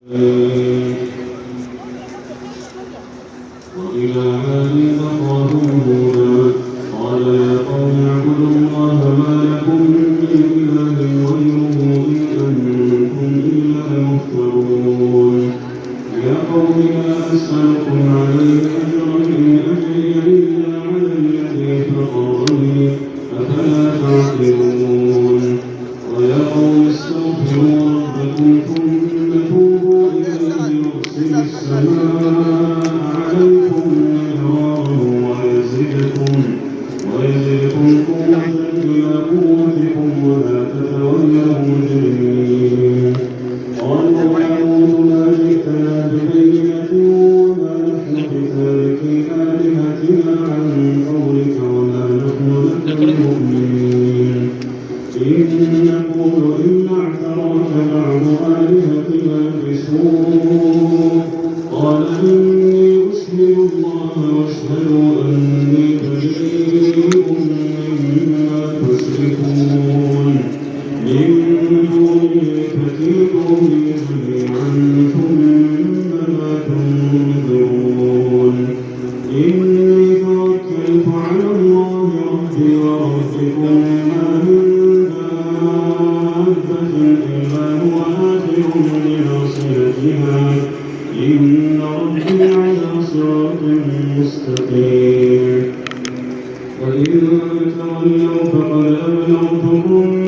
وإلى عاد أخاهم هودا قال يا قوم اعبدوا الله ما لكم من إله غيره إن أنتم إلا مفترون يا قوم لا أسألكم عليه أجرا إن أجري إلا على الذي فطرني أفلا تعقلون ويا قوم استغفروا ربكم ثم توبوا إليه يرسل السماء عليكم مدرارا ويزدكم قوة إلى قوتكم ولا تتولوا مجرمين قالوا يا هود ما جئتنا ببينة وما نحن بتاركي آلهتنا عن قولك وما نحن لك بمؤمنين إن نقول إلا اعتراك بعض آلهتنا بسوء قال إني أشهد الله واشهدوا أني بريء مما تشركون من دونه فكيدوني جميعا ثم لا تنظرون إني توكلت على الله ربي وربكم ما من دابة إلا هو آخذ بناصيتها إن ربي على صراط مستقيم وإن